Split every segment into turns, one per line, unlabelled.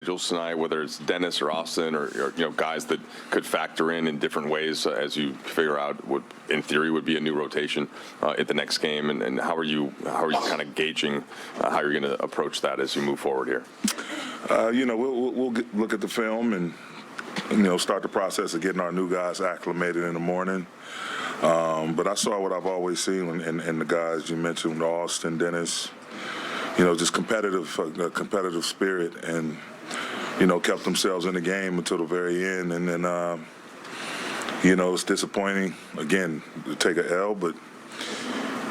individuals tonight, whether it's Dennis or Austin or guys that could factor in different ways as you figure out what in theory would be a new rotation at the next game, and how are you kind of gauging how you're going to approach that as you move forward here?
We'll look at the film and start the process of getting our new guys acclimated in the morning. But I saw what I've always seen in the guys you mentioned, Austin, Dennis. Just competitive spirit, and kept themselves in the game until the very end. And then, it's disappointing again to take an L, but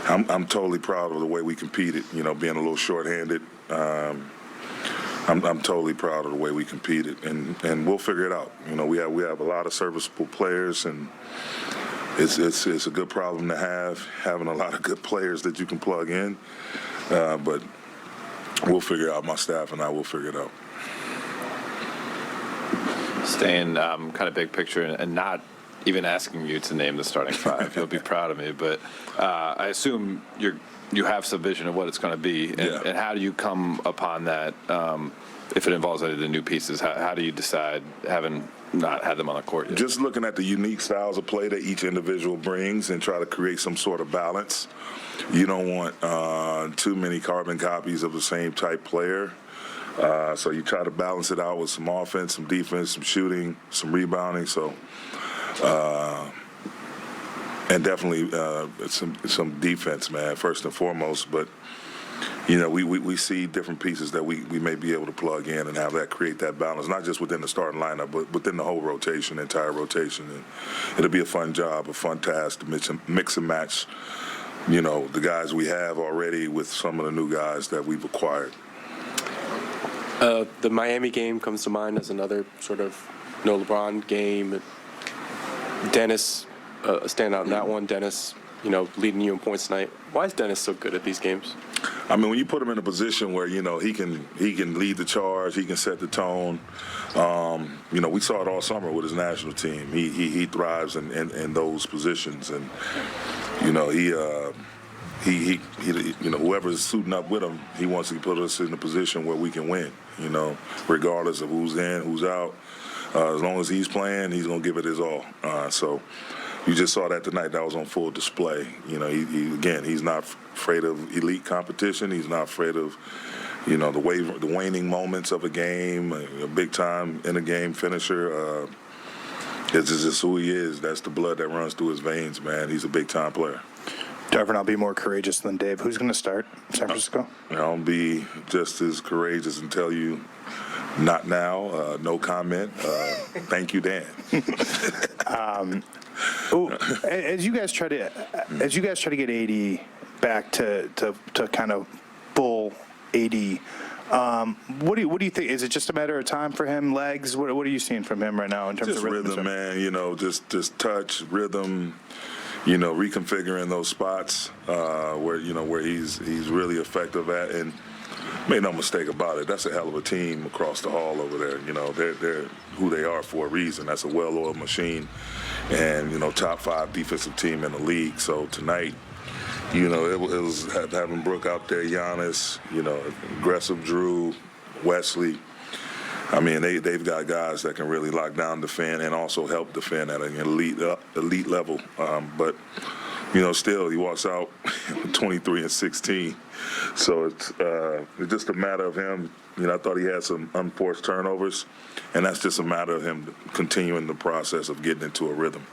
I'm totally proud of the way we competed. Being a little shorthanded, I'm totally proud of the way we competed, and we'll figure it out. We have a lot of serviceable players, and it's a good problem to have, having a lot of good players that you can plug in. But we'll figure it out. My staff and I will figure it out.
Staying kind of big picture and not even asking you to name the starting five. You'll be proud of me, but I assume you have some vision of what it's going to be, and how do you come upon that if it involves any of the new pieces? How do you decide, having not had them on the court yet?
Just looking at the unique styles of play that each individual brings and try to create some sort of balance. You don't want too many carbon copies of the same type player. So you try to balance it out with some offense, some defense, some shooting, some rebounding. So, and definitely some defense, man, first and foremost. But we see different pieces that we may be able to plug in and have that create that balance, not just within the starting lineup, but within the whole rotation, entire rotation. And it'll be a fun job, a fun task to mix and match, the guys we have already with some of the new guys that we've acquired.
The Miami game comes to mind as another sort of no LeBron game. Dennis stand out in that one. Dennis, leading you in points tonight. Why is Dennis so good at these games?
I mean, when you put him in a position where he can lead the charge, he can set the tone. We saw it all summer with his national team. He thrives in those positions, and whoever's suiting up with him, he wants to put us in a position where we can win. Regardless of who's in, who's out. As long as he's playing, he's gonna give it his all. So you just saw that tonight. That was on full display. He's not afraid of elite competition. He's not afraid of, the waning moments of a game, a big time in a game finisher. It's just who he is. That's the blood that runs through his veins, man. He's a big time player.
Darvin, I'll be more courageous than Dave. Who's going to start San Francisco?
I'll be just as courageous and tell you, not now, no comment. Thank you, Dan.
As you guys try to get AD back to kind of full AD, what do you think? Is it just a matter of time for him? Legs? What are you seeing from him right now in terms
just
of rhythm,
man? Just touch, rhythm. Reconfiguring those spots where he's really effective at, and make no mistake about it, that's a hell of a team across the hall over there. They're who they are for a reason. That's a well-oiled machine, and top 5 defensive team in the league. So tonight, it was having Brooke out there, Giannis, aggressive Drew, Wesley. I mean, they've got guys that can really lock down, defend, and also help defend at an elite level. But still, he walks out 23 and 16. So it's just a matter of him. I thought he had some unforced turnovers, and that's just a matter of him continuing the process of getting into a rhythm.